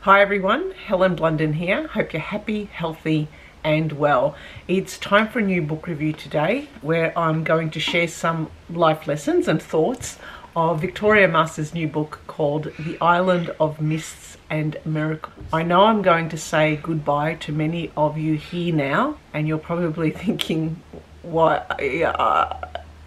Hi everyone, Helen Blunden here. Hope you're happy, healthy and well. It's time for a new book review today where I'm going to share some life lessons and thoughts of Victoria Mass's new book called The Island of Mists and Miracles. I know I'm going to say goodbye to many of you here now, and you're probably thinking,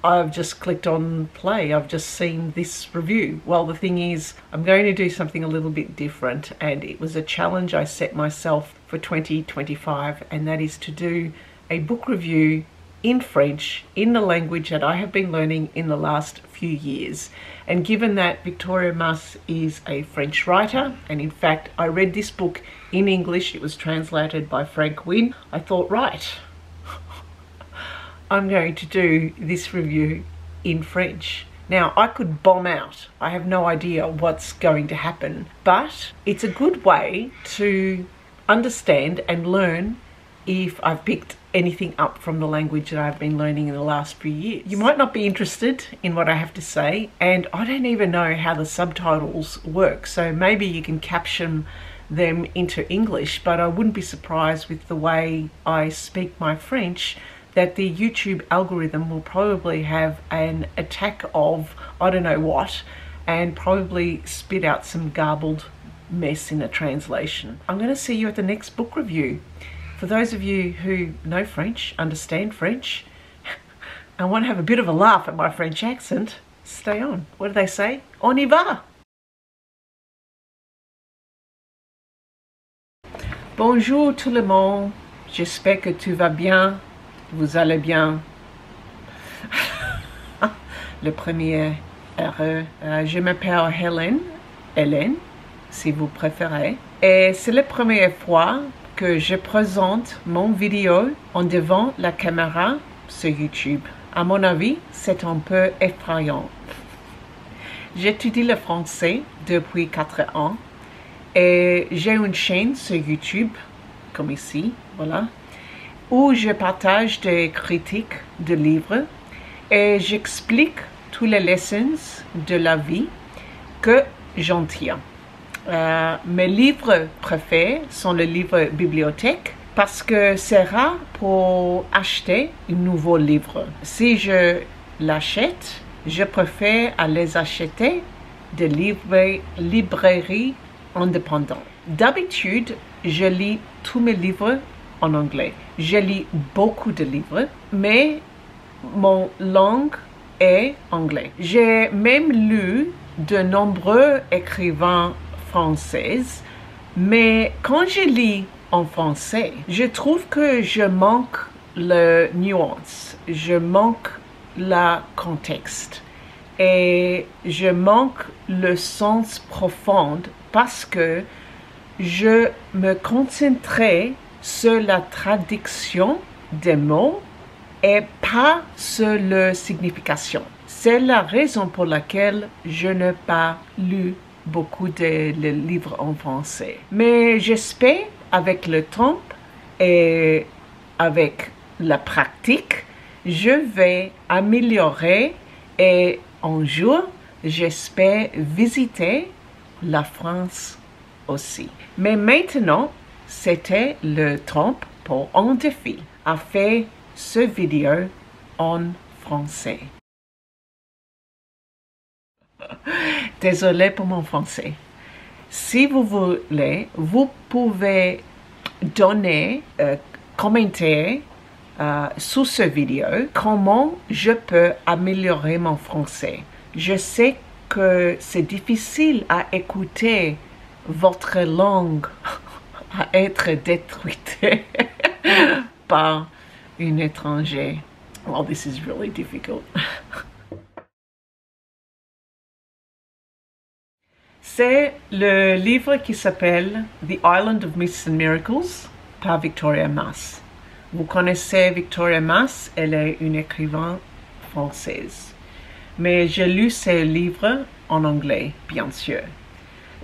I've just clicked on play, I've just seen this review. Well, the thing is, I'm going to do something a little bit different, and it was a challenge I set myself for 2025, and that is to do a book review in French, in the language that I have been learning in the last few years. And given that Victoria Mass is a French writer, and in fact I read this book in English, it was translated by Frank Wynne, I thought, right, I'm going to do this review in French. Now, I could bomb out. I have no idea what's going to happen, but it's a good way to understand and learn if I've picked anything up from the language that I've been learning in the last few years. You might not be interested in what I have to say, and I don't even know how the subtitles work, so maybe you can caption them into English, but I wouldn't be surprised with the way I speak my French that the YouTube algorithm will probably have an attack of I don't know what and probably spit out some garbled mess in a translation. I'm going to see you at the next book review. For those of you who know French, understand French, and want to have a bit of a laugh at my French accent, stay on. What do they say? On y va! Bonjour tout le monde, j'espère que tout va bien. Vous allez bien? Le premier erreur. Je m'appelle Hélène, si vous préférez. Et c'est la première fois que je présente mon vidéo en devant la caméra sur YouTube. À mon avis, c'est un peu effrayant. J'étudie le français depuis 4 ans et j'ai une chaîne sur YouTube, comme ici, voilà, où je partage des critiques de livres et j'explique toutes les leçons de la vie que j'en tire. Mes livres préférés sont les livres bibliothèques parce que c'est rare pour acheter un nouveau livre. Si je l'achète, je préfère à les acheter de librairies indépendantes. D'habitude, je lis tous mes livres en anglais. Je lis beaucoup de livres, mais mon langue est anglais. J'ai même lu de nombreux écrivains français, mais quand je lis en français, je trouve que je manque la nuance, je manque le contexte et je manque le sens profond parce que je me concentrais sur la traduction des mots et pas sur leur signification. C'est la raison pour laquelle je n'ai pas lu beaucoup de livres en français. Mais j'espère, avec le temps et avec la pratique, je vais améliorer et un jour, j'espère visiter la France aussi. Mais maintenant, c'était le temps pour un défi à faire cette vidéo en français. Désolé pour mon français. Si vous voulez, vous pouvez donner, commenter sous cette vidéo comment je peux améliorer mon français. Je sais que c'est difficile à écouter votre langue à être détruite par un étranger. Well, this is really difficult. C'est le livre qui s'appelle The Island of Mists and Miracles par Victoria Mass. Vous connaissez Victoria Mass, elle est une écrivain française. Mais j'ai lu ce livre en anglais, bien sûr.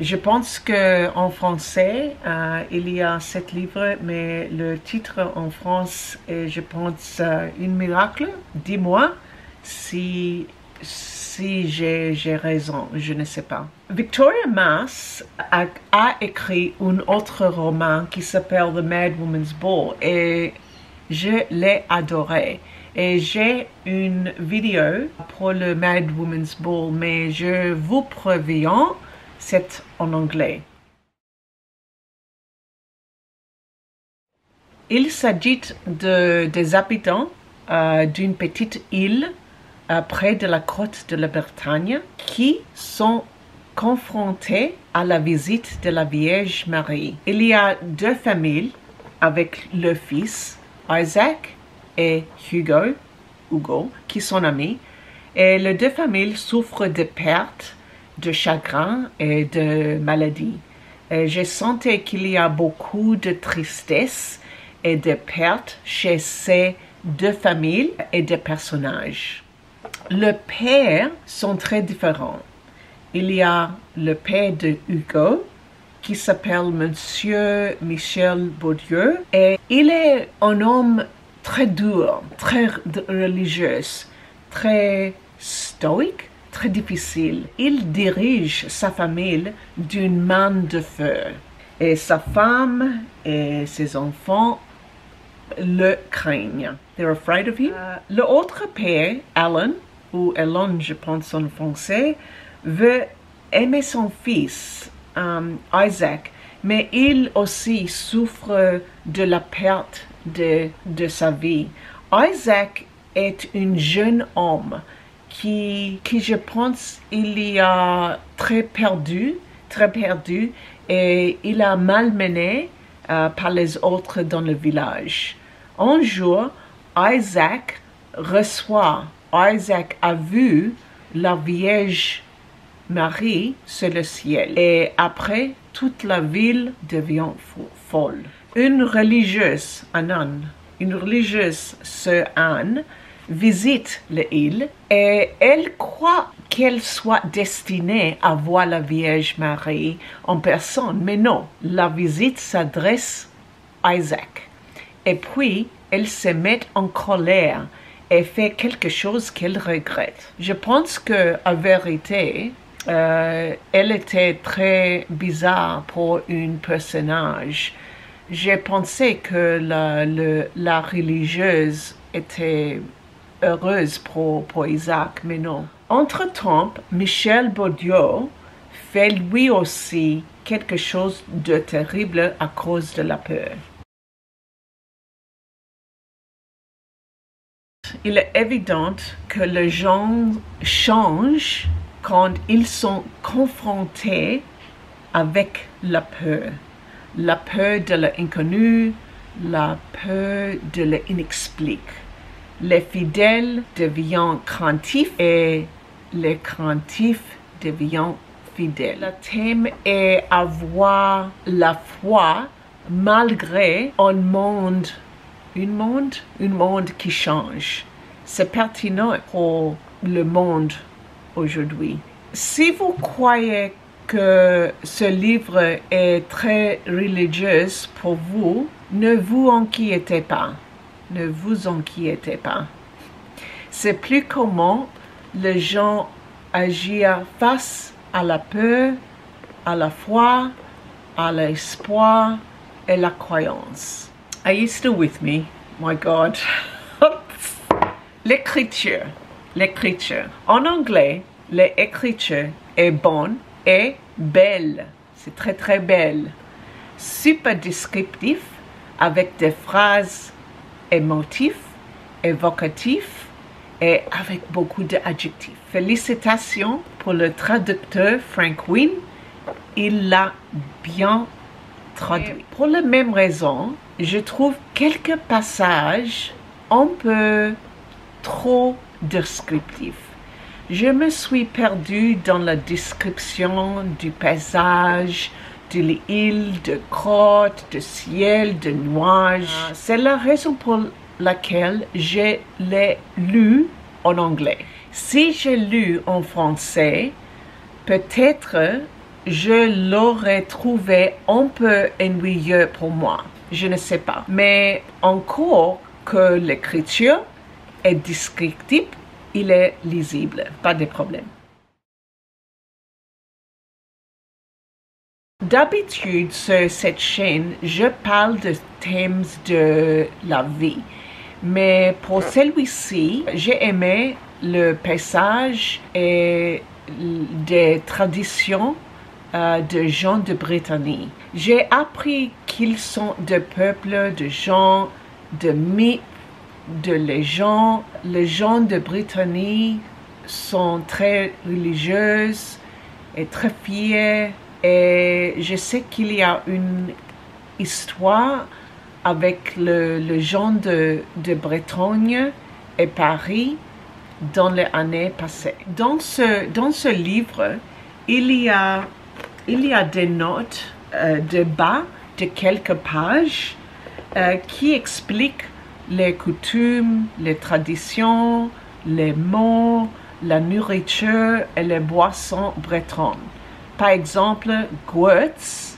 Je pense qu'en français, il y a 7 livres, mais le titre en France est, je pense, Un miracle. Dis-moi si si j'ai raison, je ne sais pas. Victoria Mass a écrit un autre roman qui s'appelle The Mad Woman's Ball et je l'ai adoré. Et j'ai une vidéo pour le Mad Woman's Ball, mais je vous préviens, c'est en anglais. Il s'agit des habitants d'une petite île près de la côte de la Bretagne qui sont confrontés à la visite de la Vierge Marie. Il y a deux familles avec leur fils, Isaac et Hugo, qui sont amis, et les deux familles souffrent de pertes, de chagrin et de maladies. Et je sentais qu'il y a beaucoup de tristesse et de pertes chez ces deux familles et des personnages. Les pères sont très différents. Il y a le père de Hugo, qui s'appelle Monsieur Michel Baudieu, et il est un homme très dur, très religieux, très stoïque, très difficile. Il dirige sa famille d'une main de feu, et sa femme et ses enfants le craignent. They're afraid of him. L'autre père, Alan, ou Elon, je pense en français, veut aimer son fils, Isaac, mais il aussi souffre de la perte de sa vie. Isaac est un jeune homme qui je pense, il y a très perdu, et il a malmené par les autres dans le village. Un jour, Isaac a vu la Vierge Marie sur le ciel. Et après, toute la ville devient folle. Une religieuse, sœur Anne, visite l'île et elle croit qu'elle soit destinée à voir la Vierge Marie en personne. Mais non, la visite s'adresse à Isaac. Et puis, elle se met en colère et fait quelque chose qu'elle regrette. Je pense que, en vérité, elle était très bizarre pour un personnage. J'ai pensé que la religieuse était heureuse pour Isaac, mais non. Entre-temps, Michel Baudieu fait lui aussi quelque chose de terrible à cause de la peur. Il est évident que les gens changent quand ils sont confrontés avec la peur de l'inconnu, la peur de l'inexpliqué. Les fidèles deviennent craintifs et les craintifs deviennent fidèles. Le thème est avoir la foi malgré un monde qui change. C'est pertinent pour le monde aujourd'hui. Si vous croyez que ce livre est très religieux pour vous, ne vous inquiétez pas. Ne vous inquiétez pas. C'est plus comment les gens agissent face à la peur, à la foi, à l'espoir et la croyance. Are you still with me? My God. L'écriture. En anglais, l'écriture est bonne et belle. C'est très très belle. Super descriptif avec des phrases émotives, évocatives et avec beaucoup d'adjectifs. Félicitations pour le traducteur Frank Wynne. Il l'a bien traduit. Pour la même raison, je trouve quelques passages un peu trop descriptifs. Je me suis perdue dans la description du paysage, de l'île, de grottes, de ciel, de nuages. C'est la raison pour laquelle je l'ai lu en anglais. Si j'ai lu en français, peut-être je l'aurais trouvé un peu ennuyeux pour moi. Je ne sais pas. Mais encore que l'écriture est descriptive il est lisible, pas de problème. D'habitude, sur cette chaîne, je parle de thèmes de la vie. Mais pour celui-ci, j'ai aimé le paysage et des traditions de gens de Britannie. J'ai appris qu'ils sont de peuples, de gens, de mythes, de légendes. Les gens de Britannie sont très religieuses et très fiers. Et je sais qu'il y a une histoire avec le gens de Bretagne et Paris dans les années passées. Dans ce livre, il y a des notes de bas de quelques pages qui expliquent les coutumes, les traditions, les mots, la nourriture et les boissons bretonnes. Par exemple, Gwertz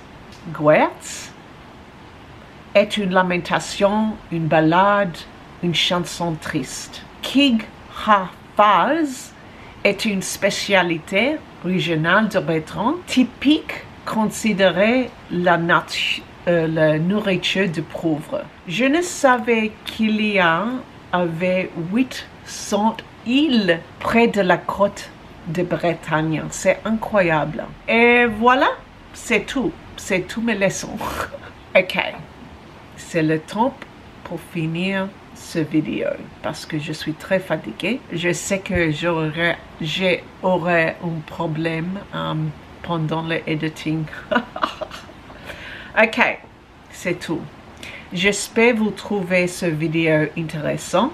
est une lamentation, une ballade, une chanson triste. Cig ha Faz est une spécialité régionale de Bretagne, typique considérée la nourriture de pauvres. Je ne savais qu'il y avait 800 îles près de la côte de Bretagne. C'est incroyable. Et voilà, c'est tout. C'est toutes mes leçons. Ok. C'est le temps pour finir cette vidéo parce que je suis très fatiguée. Je sais que j'aurai un problème pendant le editing. Ok, c'est tout. J'espère vous trouver cette vidéo intéressante.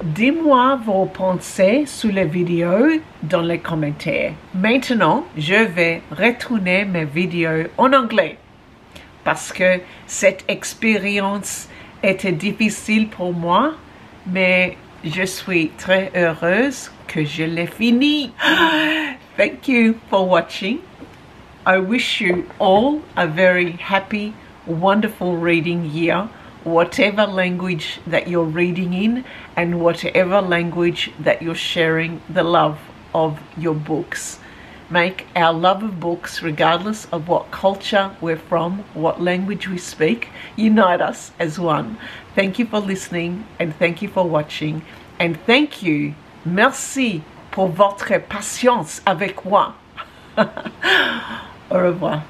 Dis-moi vos pensées sur la vidéo dans les commentaires. Maintenant, je vais retourner mes vidéos en anglais parce que cette expérience était difficile pour moi, mais je suis très heureuse que je l'ai fini. Thank you for watching. I wish you all a very happy, wonderful reading year, whatever language that you're reading in and whatever language that you're sharing the love of your books. Make our love of books, regardless of what culture we're from, what language we speak, unite us as one. Thank you for listening and thank you for watching. And thank you, merci pour votre patience avec moi. Au revoir.